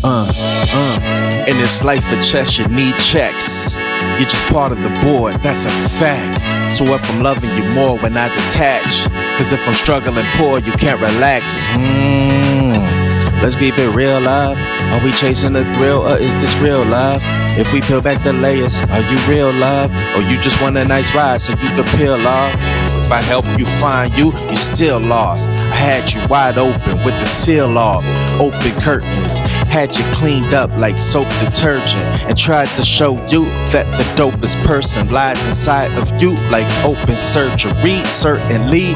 In this life of chess, you need checks. You're just part of the board, that's a fact. So if I'm loving you more when I detach, cause if I'm struggling poor, you can't relax. Let's keep it real, love. Are we chasing the thrill or is this real love? If we peel back the layers, are you real love? Or you just want a nice ride so you can peel off? If I help you find you, you're still lost. I had you wide open with the seal off. Open curtains, had you cleaned up like soap detergent, and tried to show you that the dopest person lies inside of you like open surgery, certainly.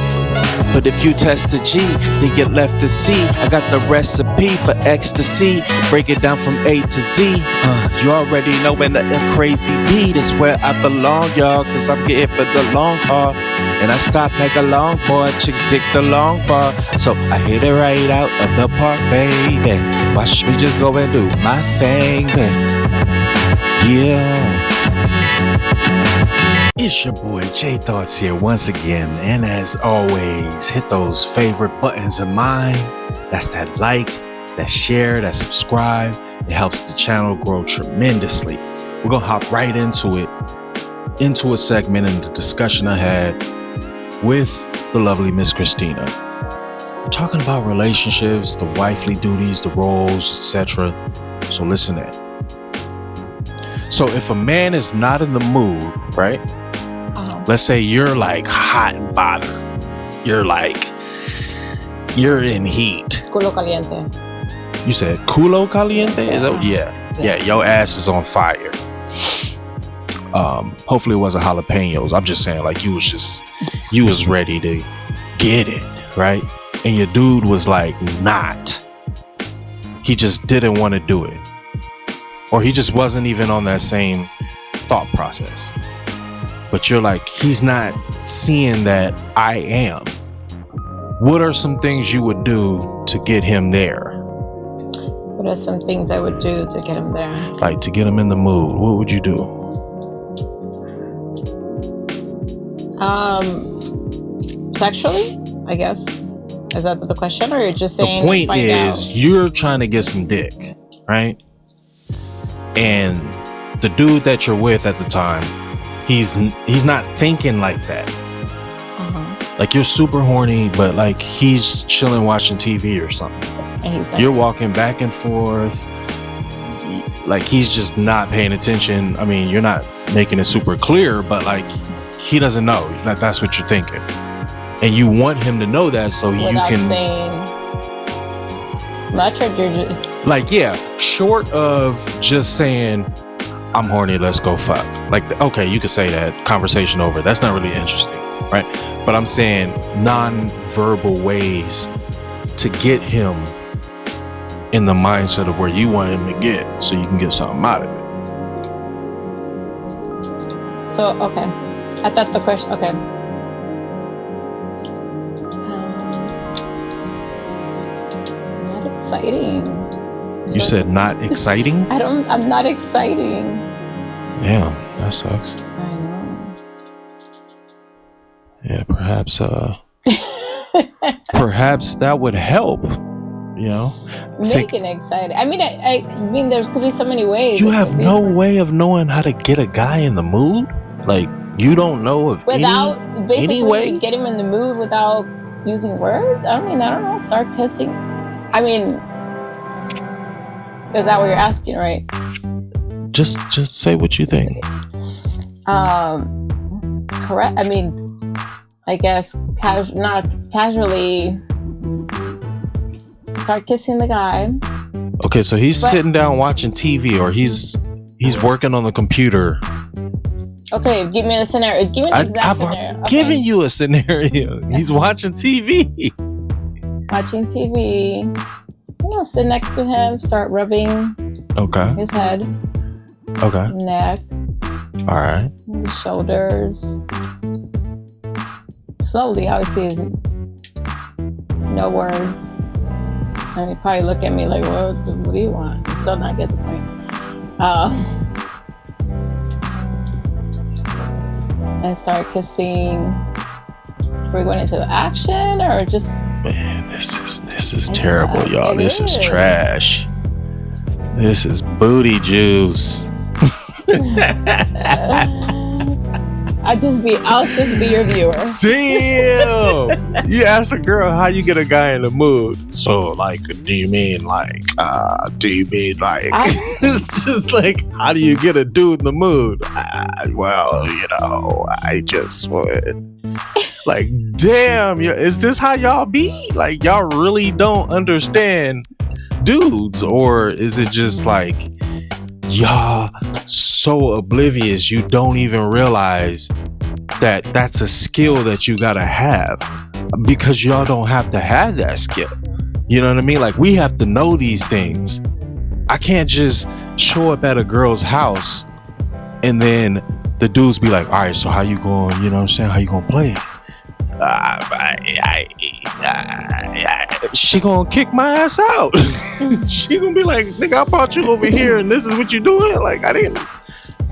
But if you test the G, then you're left to see. I got the recipe for ecstasy. Break it down from A to Z. You already know when the crazy beat is where I belong, y'all. Cause I'm getting for the long haul. And I stop like a long boy. Chicks dig the long bar. So I hit it right out of the park, baby. Watch me just go and do my thing, baby. Yeah. It's your boy J Thoughts here once again, and as always, hit those favorite buttons of mine. That's that like, that share, that subscribe. It helps the channel grow tremendously. We're gonna hop right into it, into a segment and the discussion I had with the lovely Miss Christina. We're talking about relationships, the wifely duties, the roles, etc. So listen in. So if a man is not in the mood, right? Let's say you're like hot and bothered. You're in heat. Culo caliente. You said culo caliente? Yeah, your ass is on fire. Hopefully it wasn't jalapenos. I'm just saying, like, you was ready to get it, right? And your dude was like not. He just didn't want to do it. Or he just wasn't even on that same thought process. But you're like, he's not seeing that I am. What are some things you would do to get him there? What are some things I would do to get him there? Like to get him in the mood. What would you do? Sexually, I guess. Is that the question? Or you're just saying? The point is, you're trying to get some dick, right? And the dude that you're with at the time, he's not thinking like that. Like you're super horny, but like he's chilling watching TV or something. And he's like, you're walking back and forth. Like he's just not paying attention. I mean, you're not making it super clear, but like he doesn't know that that's what you're thinking. And you want him to know that so you can saying much, or you're just like, yeah, short of just saying, I'm horny, let's go fuck. Like, okay, you could say that, conversation over. That's not really interesting, right? But I'm saying non-verbal ways to get him in the mindset of where you want him to get so you can get something out of it. So, okay. I thought the question, okay. Not exciting. You said not exciting? I'm not exciting. Damn, that sucks. I know. Yeah, perhaps that would help, you know? Making excited. I mean, there could be so many ways. You have no way of knowing how to get a guy in the mood? Like, you don't know of any way? Get him in the mood without using words? I don't know. Start kissing. I mean, is that what you're asking, right? Just say what you think. Correct. I mean, I guess not casually start kissing the guy. Okay, so he's sitting down watching TV, or he's working on the computer. Okay, give me a scenario. Give me an exact scenario. I've given you a scenario. He's watching TV. Watching TV. Sit next to him, start rubbing his head. Okay. Neck. All right. His shoulders. Slowly, obviously. No words. And he probably look at me like, what do you want? I'm still not get the point. And start kissing. Are we going into the action or just? Man, this is terrible, y'all. This is trash. This is booty juice. I'll just be your viewer. Damn. You ask a girl how you get a guy in the mood. So like, do you mean like it's just like, how do you get a dude in the mood? Well, I just would. Like, damn, is this how y'all be? Like, y'all really don't understand dudes? Or is it just like y'all so oblivious you don't even realize that that's a skill that you gotta have, because y'all don't have to have that skill? You know what I mean? Like, we have to know these things. I can't just show up at a girl's house and then the dudes be like, all right, so how you going, you know what I'm saying, how you gonna play it? She gonna kick my ass out. She gonna be like, nigga, I brought you over here and this is what you doing? Like, I didn't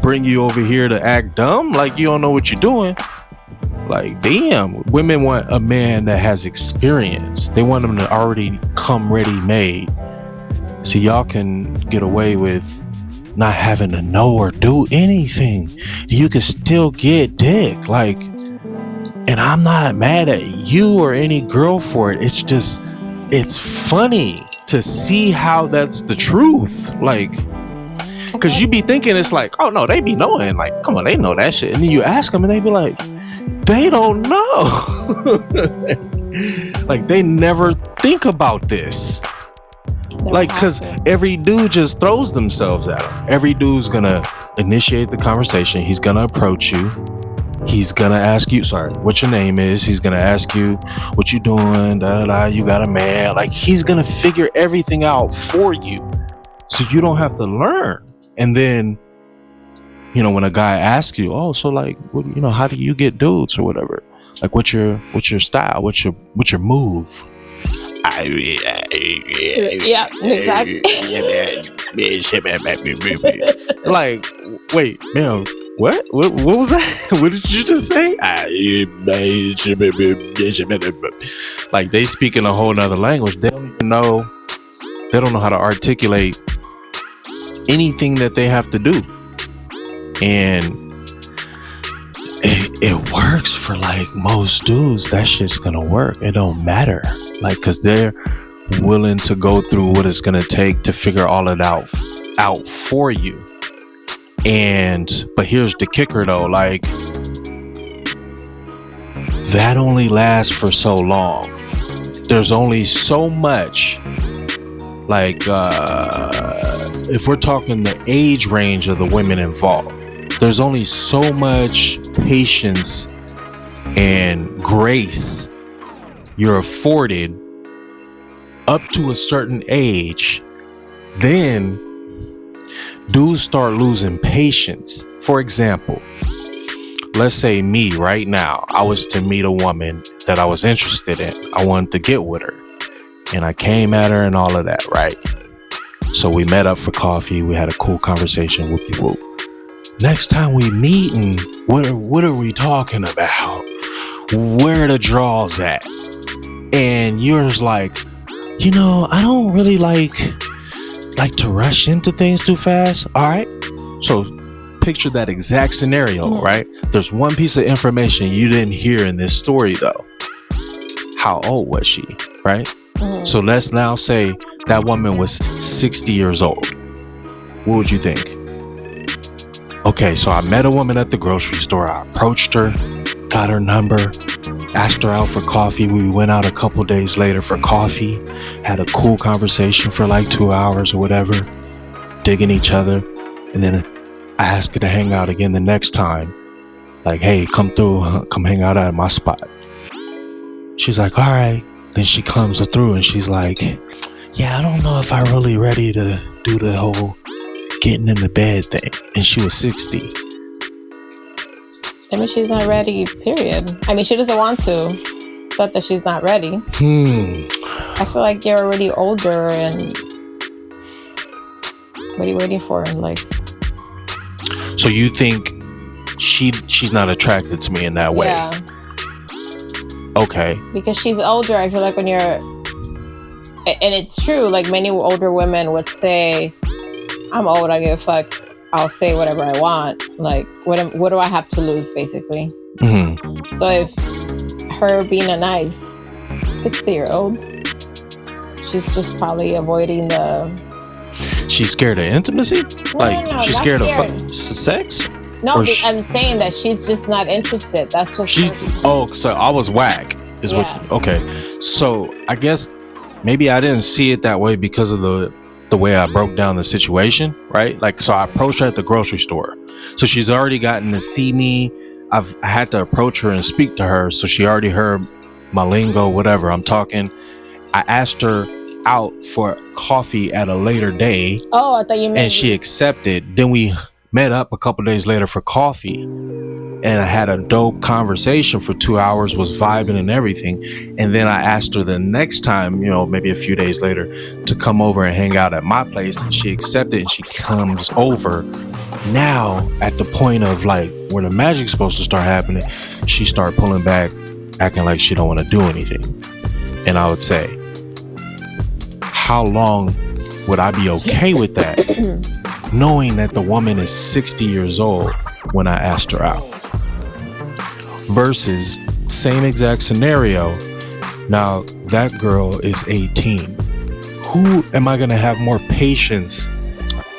bring you over here to act dumb. Like, you don't know what you're doing. Like, damn, women want a man that has experience. They want him to already come ready made, so y'all can get away with not having to know or do anything. You can still get dick. Like, and I'm not mad at you or any girl for it. It's just, it's funny to see how that's the truth. Like, because you be thinking it's like, oh no, they be knowing. Like, come on, they know that shit. And then you ask them and they be like, they don't know. Like, they never think about this. Like, because every dude just throws themselves at them. Every dude's gonna initiate the conversation. He's gonna approach you. He's gonna ask you, what your name is. He's gonna ask you what you doing, you got a man. Like, he's gonna figure everything out for you, so you don't have to learn. And then, when a guy asks you, oh, so like, what, how do you get dudes or whatever? Like, what's your style? What's your move? Yeah, exactly. Like, wait, man, what was that? What did you just say? Like, they speak in a whole nother language. They don't even know. They don't know how to articulate anything that they have to do, and it works for like most dudes. That shit's gonna work. It don't matter, like, because they're willing to go through what it's gonna take to figure all it out for you. But here's the kicker though, like, that only lasts for so long. There's only so much, like, if we're talking the age range of the women involved, there's only so much patience and grace you're afforded up to a certain age. Then dudes start losing patience. For example, let's say me right now, I was to meet a woman that I was interested in. I wanted to get with her, and I came at her and all of that, right? So we met up for coffee. We had a cool conversation. Whoop-de-whoop. Next time we meeting, what are we talking about? Where are the draws at? And yours like, I don't really like to rush into things too fast. All right. So picture that exact scenario, right? There's one piece of information you didn't hear in this story though. How old was she? Right? So let's now say that woman was 60 years old. What would you think? Okay, so I met a woman at the grocery store. I approached her, got her number, asked her out for coffee. We went out a couple days later for coffee, had a cool conversation for like 2 hours or whatever, digging each other. And then I asked her to hang out again the next time. Like, hey, come through, come hang out at my spot. She's like, all right. Then she comes through and she's like, yeah, I don't know if I'm really ready to do the whole getting in the bed thing. And she was 60. I mean, she's not ready, period. I mean, she doesn't want to. It's not that she's not ready. I feel like you're already older, and what are you waiting for? Like, so you think she's not attracted to me in that way? Yeah. Okay. Because she's older, I feel like when you're, and it's true, like many older women would say, I'm old. I give a fuck. I'll say whatever I want. Like, what do I have to lose, basically? Mm-hmm. So if her being a nice 60-year-old, she's just probably avoiding the. She's scared of intimacy? No, she's not scared scared. of sex? No, Or I'm saying that she's just not interested. That's just so I was whack. Is Yeah. what? Okay. So I guess maybe I didn't see it that way because of the way I broke down the situation, right? Like, so I approached her at the grocery store. So she's already gotten to see me. I had to approach her and speak to her. So she already heard my lingo, whatever I'm talking. I asked her out for coffee at a later day. Oh, I thought you meant. And she accepted. Then we met up a couple days later for coffee. And I had a dope conversation for 2 hours, was vibing and everything. And then I asked her the next time, maybe a few days later, to come over and hang out at my place. And she accepted and she comes over. Now, at the point of like where the magic's supposed to start happening, she started pulling back, acting like she don't want to do anything. And I would say, how long would I be okay with that? Knowing that the woman is 60 years old when I asked her out. Versus same exact scenario. Now that girl is 18. Who am I going to have more patience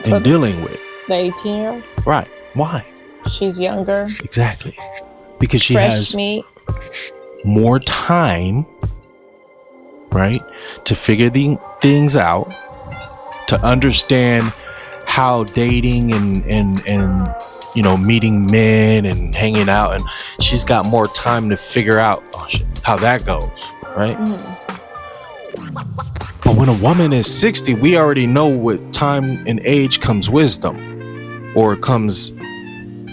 in dealing with? The 18-year-old? Right. Why? She's younger. Exactly. Because she Fresh has meat. more time, right, to figure things out, to understand how dating and meeting men and hanging out, and she's got more time to figure out how that goes, right? But when a woman is 60, we already know with time and age comes wisdom, or comes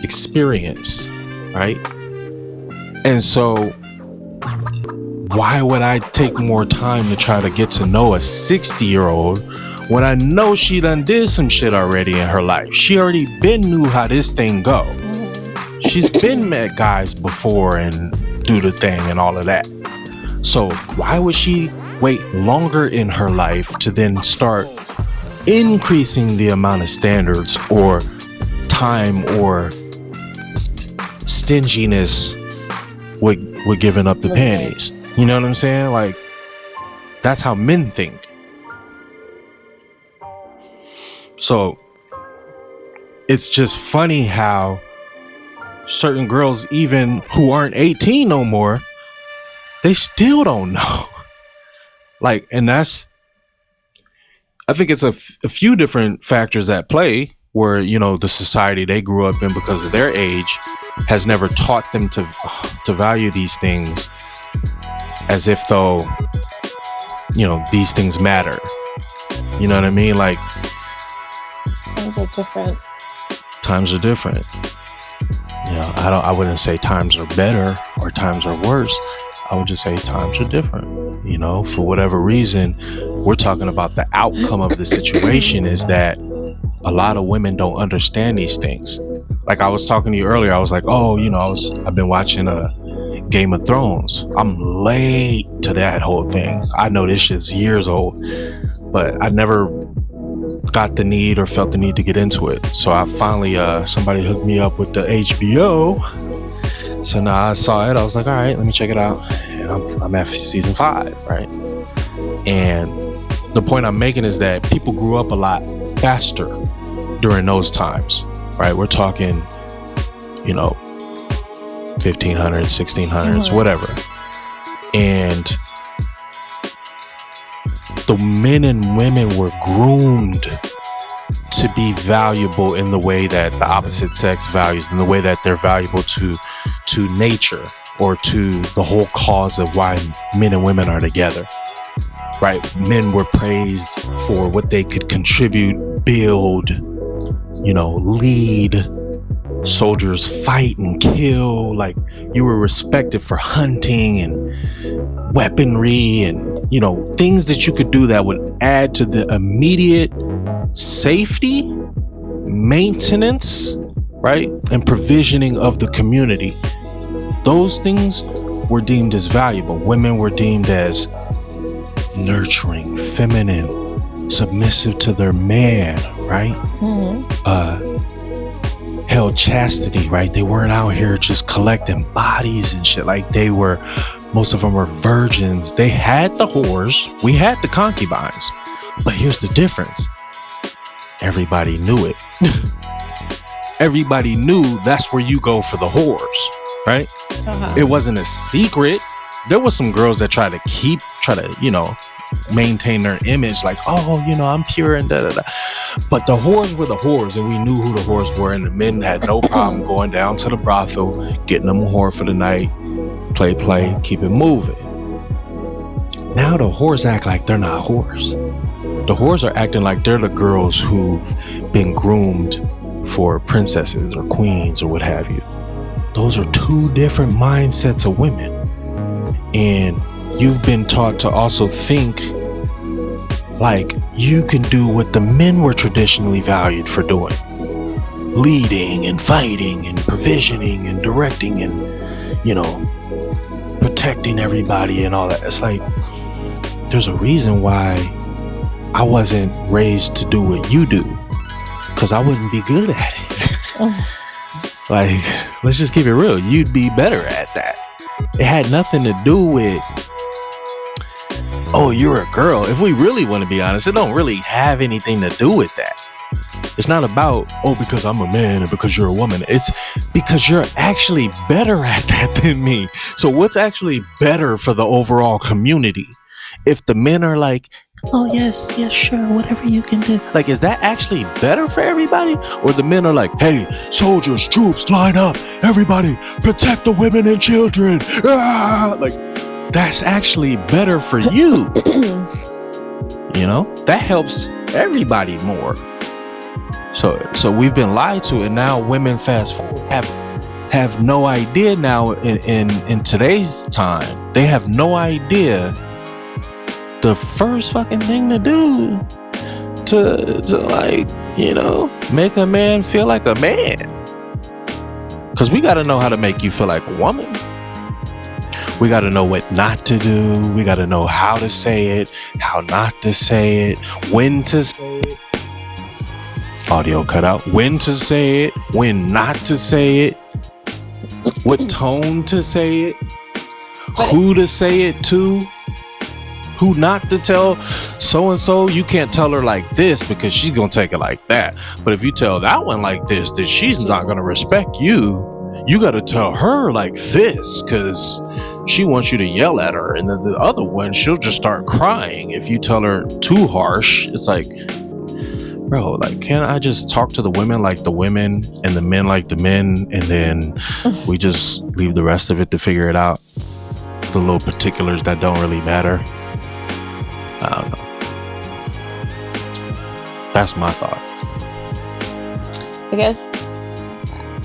experience, right? And so why would I take more time to try to get to know a 60-year-old when I know she done did some shit already in her life? She already been knew how this thing go. She's been met guys before and do the thing and all of that. So why would she wait longer in her life to then start increasing the amount of standards or time or stinginess with giving up the panties? You know what I'm saying? Like, that's how men think. So it's just funny how certain girls, even who aren't 18 no more, they still don't know. Like, and I think it's a few different factors at play where, the society they grew up in because of their age has never taught them to value these things as if though, these things matter. You know what I mean? Like, Times are different. Times are different. I wouldn't say times are better or times are worse. I would just say times are different. For whatever reason, we're talking about the outcome of the situation is that a lot of women don't understand these things. Like I was talking to you earlier, I was like, I've been watching Game of Thrones. I'm late to that whole thing. I know this shit's years old, but I never got the need or felt the need to get into it. So I finally, somebody hooked me up with the HBO. So now I saw it. I was like, all right, let me check it out. And I'm at season 5, right? And the point I'm making is that people grew up a lot faster during those times, right? We're talking, 1500s, 1600s, whatever. And the men and women were groomed to be valuable in the way that the opposite sex values, in the way that they're valuable to nature or to the whole cause of why men and women are together, right? Men were praised for what they could contribute, build, lead. Soldiers fight and kill. Like, you were respected for hunting and weaponry and, things that you could do that would add to the immediate safety, maintenance, right? And provisioning of the community. Those things were deemed as valuable. Women were deemed as nurturing, feminine, submissive to their man, right? Held chastity, right? They weren't out here just collecting bodies and shit. Like most of them were virgins. They had the whores. We had the concubines. But here's the difference. Everybody knew it. Everybody knew that's where you go for the whores, right? It wasn't a secret. There was some girls that try to, maintain their image, like, oh, I'm pure and da da da. But the whores were the whores, and we knew who the whores were, and the men had no problem going down to the brothel, getting them a whore for the night, play, keep it moving. Now the whores act like they're not whores. The whores are acting like they're the girls who've been groomed for princesses or queens or what have you. Those are two different mindsets of women. And you've been taught to also think like you can do what the men were traditionally valued for doing. Leading and fighting and provisioning and directing and, protecting everybody and all that. It's like, there's a reason why I wasn't raised to do what you do, because I wouldn't be good at it. Like, let's just keep it real. You'd be better at that. It had nothing to do with, oh, you're a girl. If we really want to be honest, it don't really have anything to do with that. It's not about, oh, because I'm a man and because you're a woman. It's because you're actually better at that than me. So what's actually better for the overall community? If the men are like, oh, yes, sure, whatever you can do. Like, is that actually better for everybody? Or the men are like, hey, soldiers, troops, line up. Everybody, protect the women and children. Ah! Like, that's actually better for you. That helps everybody more. So we've been lied to, and now women fast forward have no idea now in today's time. They have no idea the first fucking thing to do to make a man feel like a man. Because we got to know how to make you feel like a woman. We got to know what not to do. We got to know how to say it, how not to say it, when to say it. Audio cut out. When to say it, when not to say it, what tone to say it, who to say it to, who not to tell. So-and-so, you can't tell her like this because she's going to take it like that. But if you tell that one like this, then she's not going to respect you. You got to tell her like this because she wants you to yell at her. And then the other one, she'll just start crying if you tell her too harsh. It's like, bro, like, can't I just talk to the women like the women and the men like the men, and then we just leave the rest of it to figure it out? The little particulars that don't really matter. I don't know. That's my thought. I guess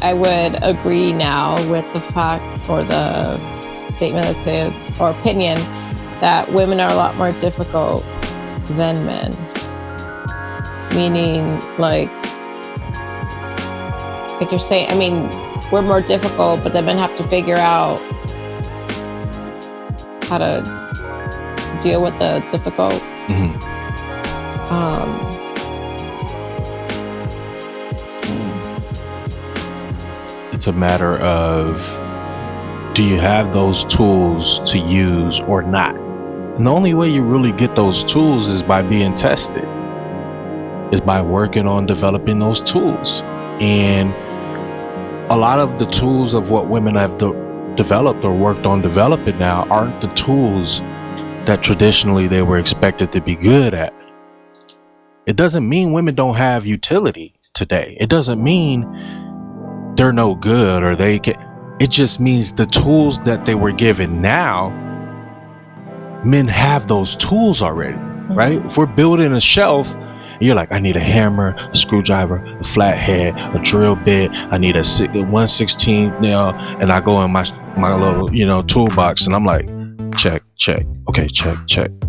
I would agree now with the fact or the statement that says, or opinion, that women are a lot more difficult than men. Meaning, like you're saying, I mean, we're more difficult, but the men have to figure out how to deal with the difficult. Mm-hmm. It's a matter of, do you have those tools to use or not? And the only way you really get those tools is by being tested. Is by working on developing those tools. And a lot of the tools of what women have developed or worked on developing now aren't the tools that traditionally they were expected to be good at. It doesn't mean women don't have utility today. It doesn't mean they're no good or they can. It just means the tools that they were given now, men have those tools already, right? If we're building a shelf, you're like, I need a hammer, a screwdriver, a flathead, a drill bit. I need a 1/16 nail, and I go in my little, toolbox, and I'm like, check. Okay, check.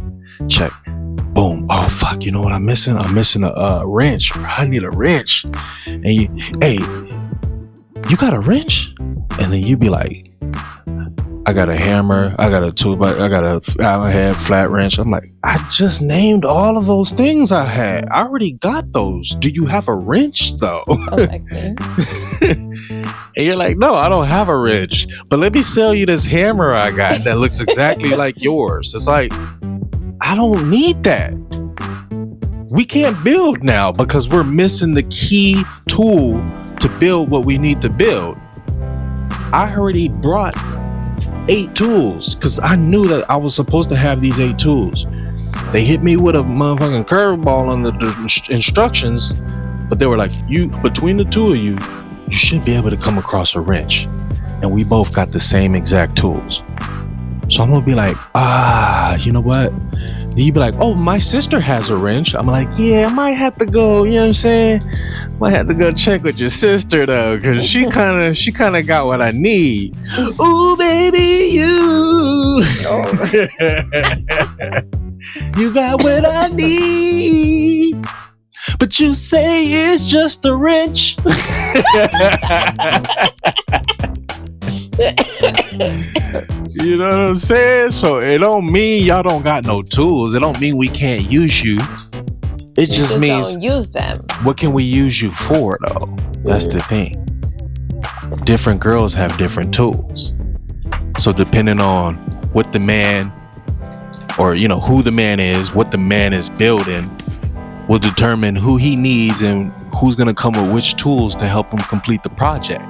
Boom. Oh fuck! You know what I'm missing? I'm missing a wrench. I need a wrench. And you got a wrench? And then you be like, I got a hammer, I got a tool, I got a hammerhead, flat wrench. I'm like, I just named all of those things I had. I already got those. Do you have a wrench though? Like me. And you're like, no, I don't have a wrench, but let me sell you this hammer I got that looks exactly like yours. It's like, I don't need that. We can't build now because we're missing the key tool to build what we need to build. I already brought 8 tools because I knew that I was supposed to have these 8 tools. They hit me with a motherfucking curveball on the instructions, but they were like, you, between the two of you, you should be able to come across a wrench. And we both got the same exact tools. So I'm gonna be like, you know what? Then you be like, oh, my sister has a wrench. I'm like, yeah, I might have to go, you know what I'm saying? Might have to go check with your sister though, cause she kinda got what I need. Ooh, baby, you you got what I need. But you say it's just a wrench. You know what I'm saying? So it don't mean y'all don't got no tools. It don't mean we can't use you. It just means don't use them. What can we use you for though? That's the thing. Different girls have different tools. So depending on what the man, or you know, who the man is, what the man is building, will determine who he needs and who's gonna come with which tools to help him complete the project.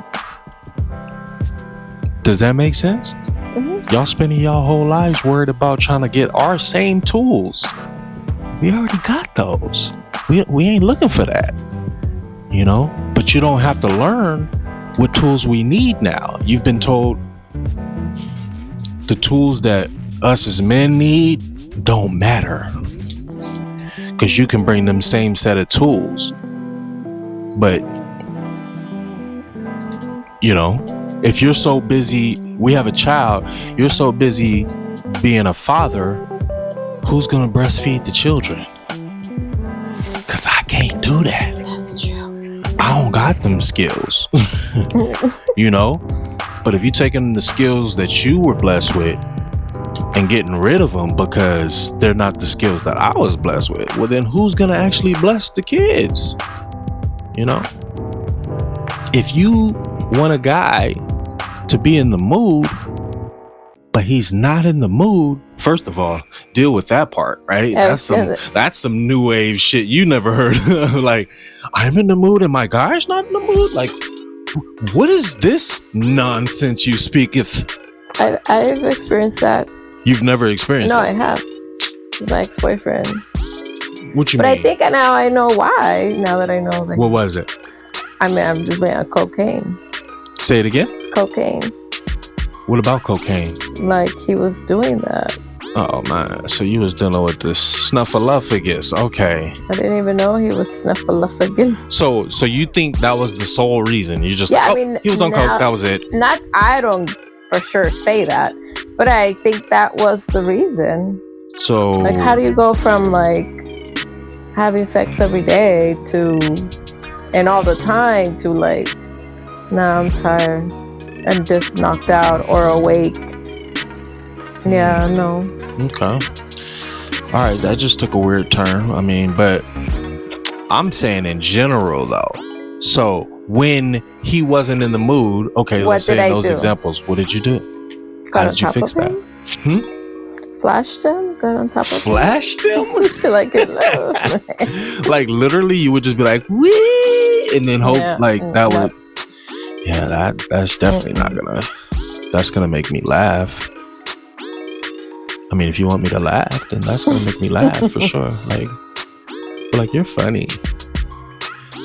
Does that make sense? Mm-hmm. Y'all spending y'all whole lives worried about trying to get our same tools. We already got those. We ain't looking for that, you know? But you don't have to learn what tools we need now. You've been told the tools that us as men need don't matter, because you can bring them same set of tools. But, you know, if you're so busy, we have a child, you're so busy being a father, who's gonna breastfeed the children? Because I can't do that. That's true. I don't got them skills. You know? But if you're taking the skills that you were blessed with and getting rid of them because they're not the skills that I was blessed with, well then who's gonna actually bless the kids? You know? If you want a guy to be in the mood, but he's not in the mood, first of all, deal with that part, right? That's some new wave shit you never heard of. Like, I'm in the mood and my guy's not in the mood? Like, what is this nonsense you speaketh? I've experienced that. You've never experienced that? No, I have. With my ex-boyfriend. What you mean? But I think now I know why, now that I know. Like, what was it? I mean, I'm just on cocaine. Say it again? Cocaine. What about cocaine? Like, he was doing that. Oh man, so you was dealing with this snuffleupagus. Okay. I didn't even know he was snuffleupagus. So you think that was the sole reason? You just, I mean, he was on coke, that was it. Not, I don't for sure say that, but I think that was the reason. So, like, how do you go from like having sex every day to, and all the time, to like, nah, I'm tired and just knocked out or awake? Yeah, no. Okay. All right, that just took a weird turn. I mean, but I'm saying in general though. So when he wasn't in the mood, okay, let's say in those examples, what did you do? How did you fix that? Flashed him, got on top of Flashed him? Like it low. Like literally you would just be like, wee, and then hope that would, that's definitely not gonna, that's gonna make me laugh. I mean, if you want me to laugh, then that's gonna make me laugh for sure. Like you're funny,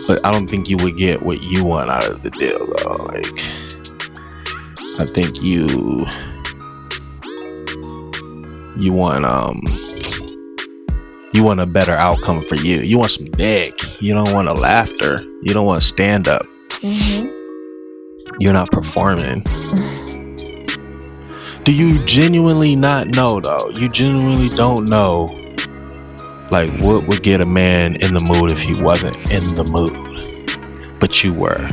but I don't think you would get what you want out of the deal, though. Like, I think you want a better outcome for you. You want some dick. You don't want a laughter. You don't want stand up. Mm-hmm. You're not performing. Do you genuinely not know though? You genuinely don't know, like, what would get a man in the mood if he wasn't in the mood, but you were?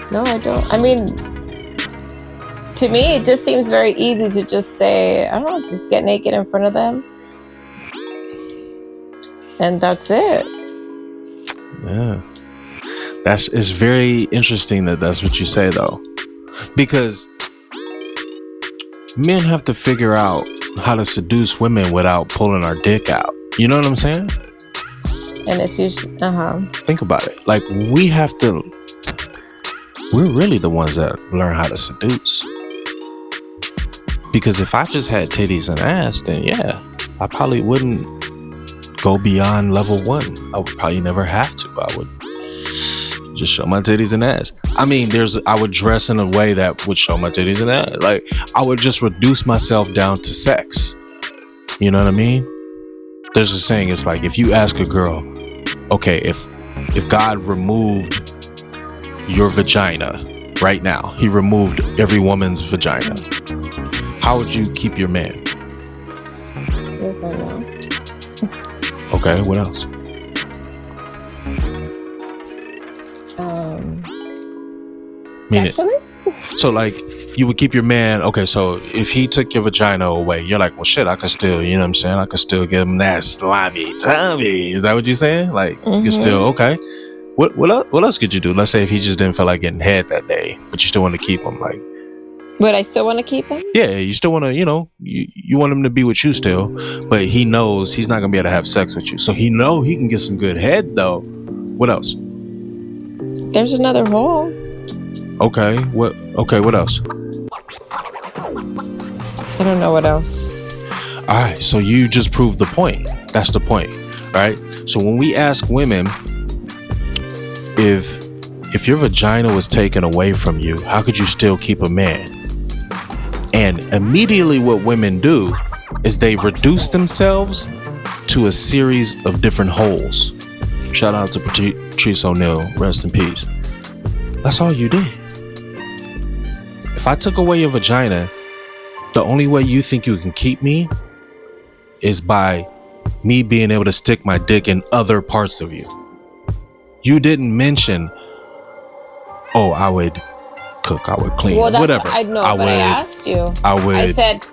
No, I don't. I mean, to me, it just seems very easy to just say, I don't know, just get naked in front of them. And that's it. Yeah. It's very interesting that's what you say, though. Because men have to figure out how to seduce women without pulling our dick out. You know what I'm saying? And it's usually, Think about it. Like, we're really the ones that learn how to seduce. Because if I just had titties and ass, then yeah, I probably wouldn't go beyond level 1. I would probably never have to. I would just show my titties and ass. I mean, I would dress in a way that would show my titties and ass. Like, I would just reduce myself down to sex. You know what I mean? There's a saying, it's like, if you ask a girl, okay, if God removed your vagina right now, he removed every woman's vagina, how would you keep your man? Okay, what else? Actually? So like, you would keep your man. Okay, so if he took your vagina away, you're like, well, shit, I could still, you know what I'm saying? I could still give him that slimy tummy. Is that what you're saying? Like, you could still, okay. What else could you do? Let's say if he just didn't feel like getting head that day, but you still want to keep him, like. Would I still want to keep him? Yeah, you still want to, you want him to be with you still, but he knows he's not going to be able to have sex with you. So he can get some good head though. What else? There's another hole. Okay, what else? I don't know what else. All right, so you just proved the point. That's the point, right? So when we ask women if your vagina was taken away from you, how could you still keep a man? And immediately what women do is they reduce themselves to a series of different holes. Shout out to Patrice O'Neal, rest in peace. That's all you did. If I took away your vagina, the only way you think you can keep me is by me being able to stick my dick in other parts of you. You didn't mention, oh, I would cook, I would clean, whatever. I know, but I asked you. I said,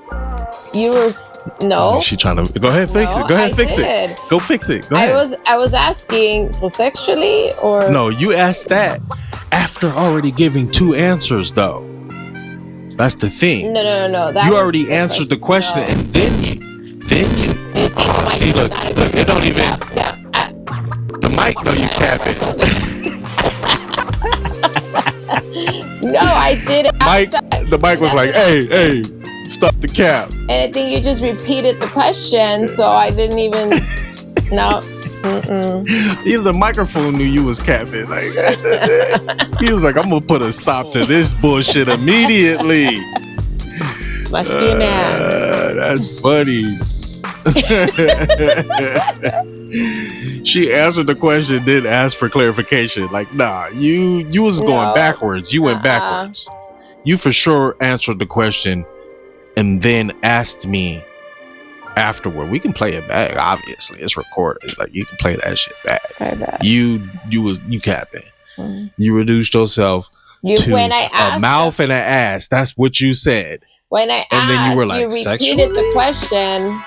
you were, no. She trying to, go ahead, fix it. Go ahead, fix it. Go fix it. Go ahead. I was asking, so sexually or? No, you asked that after already giving 2 answers though. That's the thing. No. You already answered the question, and then you see, look, it don't even. The mic know you capping. No, I did. The mic was like, hey, stop the cap. And I think you just repeated the question, so I didn't even. No. Even the microphone knew you was capping. Like, he was like, I'm gonna put a stop to this bullshit immediately. Must be a man. That's funny. She answered the question, didn't ask for clarification. Like, nah, you was going backwards. You went backwards. You for sure answered the question and then asked me afterward. We can play it back. Obviously, it's recorded. Like, you can play that shit back. You capping. You reduced yourself to a mouth and an ass. That's what you said. When I asked, then you were like, you repeated the question.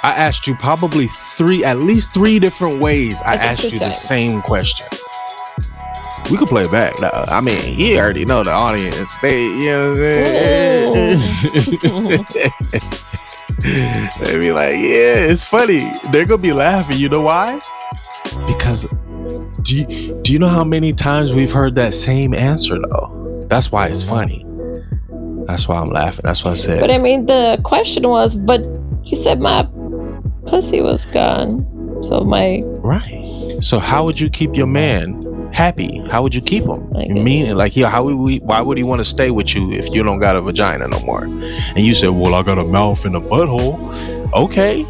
I asked you probably at least three different ways. I asked you the same question. We could play it back. I mean, you already know the audience. They, you know what I'm saying? They be like, yeah, it's funny. They're gonna be laughing. You know why? Because do you know how many times we've heard that same answer though? That's why it's funny. That's why I'm laughing. That's what I said. But I mean, the question was, but you said my pussy was gone. So right. So how would you keep your man happy? How would you keep him? Why would he want to stay with you if you don't got a vagina no more? And you said, well, I got a mouth and a butthole. Okay.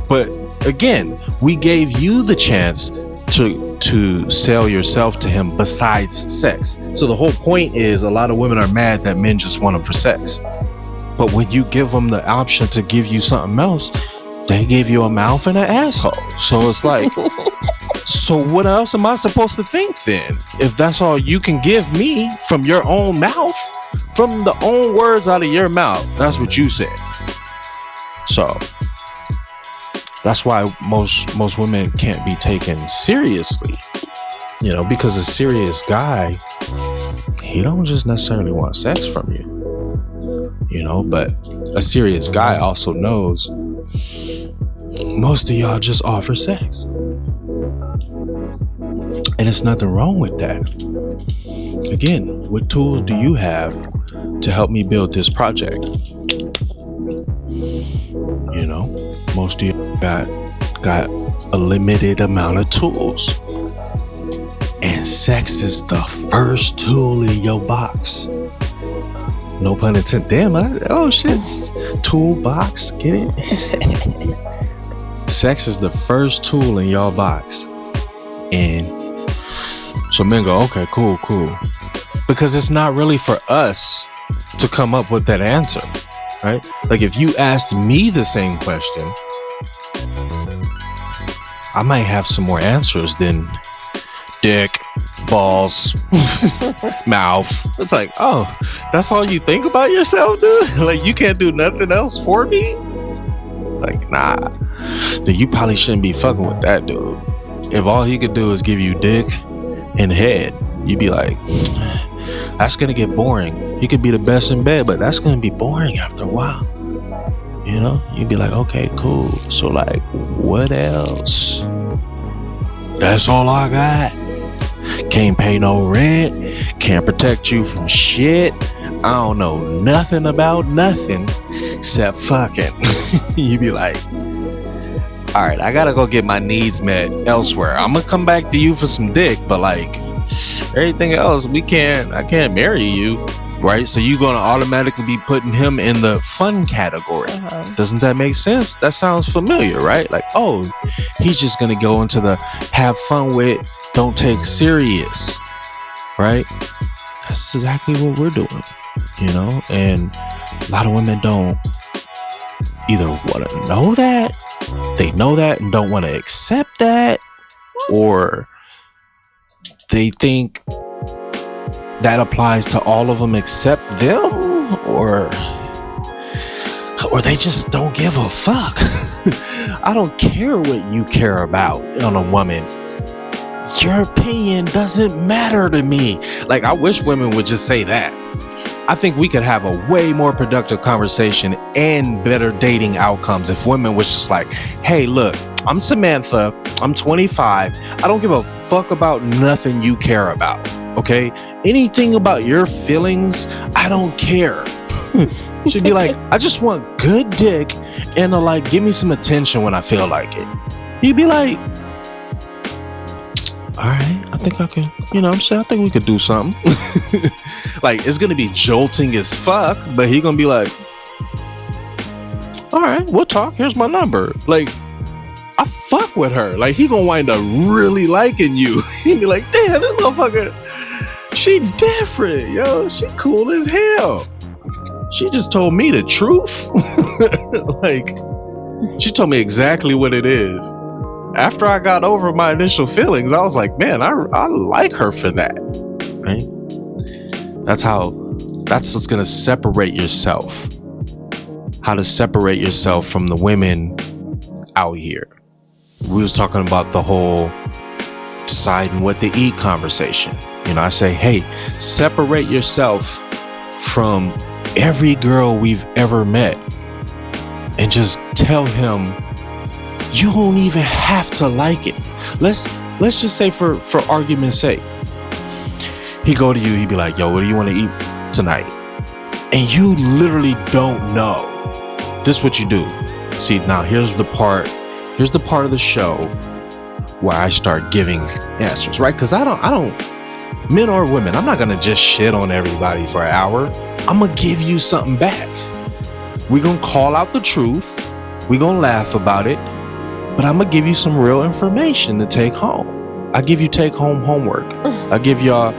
But again, we gave you the chance to sell yourself to him besides sex. So the whole point is, a lot of women are mad that men just want them for sex. But when you give them the option to give you something else, they give you a mouth and an asshole. So it's like, so what else am I supposed to think then? If that's all you can give me from your own mouth From the own words out of your mouth, that's what you said. So that's why most women can't be taken seriously, you know, because a serious guy, he don't just necessarily want sex from you, you know, but a serious guy also knows most of y'all just offer sex, and it's nothing wrong with that. Again, what tools do you have to help me build this project? You know, most of you got a limited amount of tools, and sex is the first tool in your box. No pun intended. Damn, oh shit, toolbox, get it? Sex is the first tool in your box, and so men go, okay, cool, because it's not really for us to come up with that answer. Right? Like if you asked me the same question, I might have some more answers than dick, balls, mouth. It's like, oh, that's all you think about yourself, dude? Like you can't do nothing else for me? Like, nah. Then you probably shouldn't be fucking with that dude. If all he could do is give you dick and head, you'd be like, that's gonna get boring. He could be the best in bed, but that's gonna be boring after a while. You know, you'd be like, okay, cool. So like, what else? That's all I got. Can't pay no rent. Can't protect you from shit. I don't know nothing about nothing except fucking. You'd be like, all right, I gotta go get my needs met elsewhere. I'm gonna come back to you for some dick, but like everything else, I can't marry you. Right? So you're going to automatically be putting him in the fun category. Doesn't that make sense? That sounds familiar, right? Like, oh, he's just going to go into the have fun with, don't take serious. Right? That's exactly what we're doing, you know? And a lot of women don't either want to know that, they know that and don't want to accept that, or they think that applies to all of them except them, or they just don't give a fuck. I don't care what you care about on a woman. Your opinion doesn't matter to me. Like, I wish women would just say that. I think we could have a way more productive conversation and better dating outcomes if women was just like, hey, look, I'm Samantha, I'm 25, I don't give a fuck about nothing you care about. Okay, anything about your feelings, I don't care. You should be like, I just want good dick and like give me some attention when I feel like it. You'd be like, all right, I think I can, you know what I'm saying? I think we could do something. Like, it's gonna be jolting as fuck, but he gonna be like, all right, we'll talk, here's my number. Like, I fuck with her. Like, he gonna wind up really liking you. He'd be like, damn, this motherfucker, she different, yo. She cool as hell. She just told me the truth. Like, she told me exactly what it is. After I got over my initial feelings, I was like, man, I like her for that. Right? That's what's gonna separate yourself. How to separate yourself from the women out here. We was talking about the whole deciding what to eat conversation. You know, I say, hey, separate yourself from every girl we've ever met and just tell him you don't even have to like it. Let's just say for argument's sake, he go to you, he be like, yo, what do you want to eat tonight? And you literally don't know. This is what you do. See, now here's the part of the show where I start giving answers, right? Because I don't, men or women, I'm not gonna just shit on everybody for an hour. I'm gonna give you something back. We're gonna call out the truth. We're gonna laugh about it, but I'm gonna give you some real information to take home. I give you take home homework. I give y'all,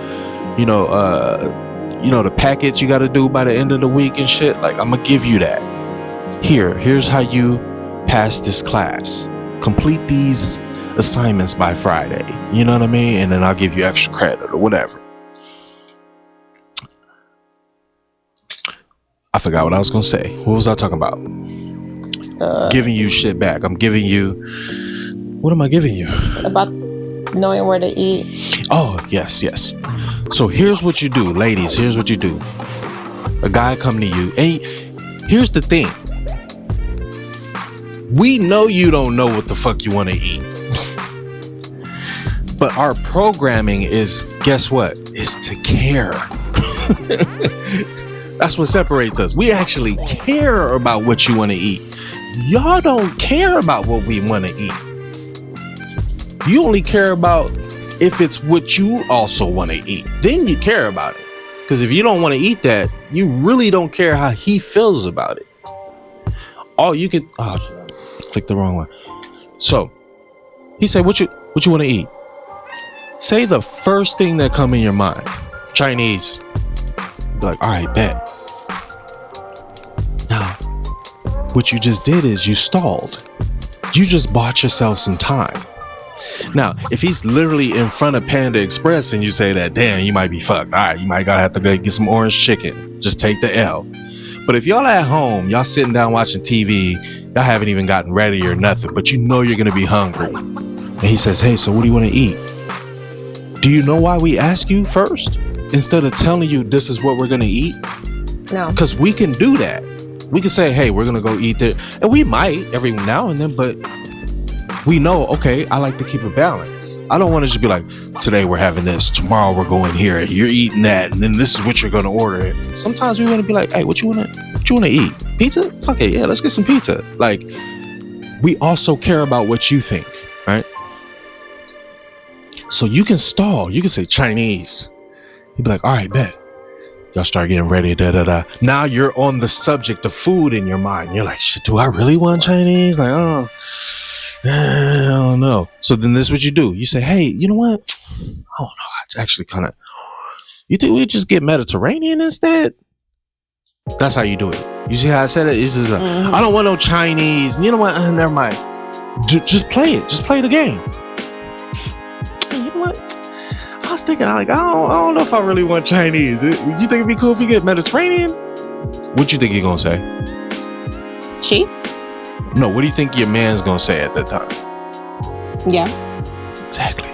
the packets you gotta do by the end of the week and shit. Like, I'm gonna give you that. Here's how you pass this class. Complete these assignments by Friday. You know what I mean? And then I'll give you extra credit or whatever. I forgot what I was gonna say. What was I talking about? Giving you shit back. I'm giving you. What am I giving you? About knowing where to eat. Oh, yes. So here's what you do, ladies. Here's what you do. A guy come to you, and here's the thing. We know you don't know what the fuck you want to eat. But our programming is, guess what? Is to care. That's what separates us. We actually care about what you want to eat. Y'all don't care about what we want to eat. You only care about if it's what you also want to eat. Then you care about it. Because if you don't want to eat that, you really don't care how he feels about it. All you could... Oh, click the wrong one. So, he said, what you want to eat? Say the first thing that come in your mind. Chinese. Be like, all right, bet. Now, what you just did is you stalled. You just bought yourself some time. Now, if he's literally in front of Panda Express and you say that, damn, you might be fucked. All right, you might gotta have to go get some orange chicken. Just take the L. But if y'all at home, y'all sitting down watching TV, y'all haven't even gotten ready or nothing, but you know you're gonna be hungry. And he says, hey, so what do you want to eat? Do you know why we ask you first? Instead of telling you this is what we're gonna eat? No. Because we can do that. We can say, hey, we're gonna go eat there. And we might every now and then, but we know, okay, I like to keep a balance. I don't want to just be like, today we're having this, tomorrow we're going here, you're eating that, and then this is what you're gonna order. Sometimes we want to be like, hey, what you wanna eat? Pizza? Fuck it, yeah, let's get some pizza. Like, we also care about what you think, right? So you can stall. You can say Chinese. You'd be like, all right, bet. Y'all start getting ready, da-da-da. Now you're on the subject of food in your mind. You're like, shit, do I really want Chinese? Like, oh, I don't know. So then this is what you do. You say, hey, you know what? I don't know. I actually kind of, you think we just get Mediterranean instead? That's how you do it. You see how I said it? It's just I don't want no Chinese. You know what? Never mind. Just play it. Just play the game. You know what? I was thinking, I don't know if I really want Chinese. You think it'd be cool if we get Mediterranean? What you think you're gonna say? She? No, what do you think your man's gonna say at that time? Yeah. Exactly.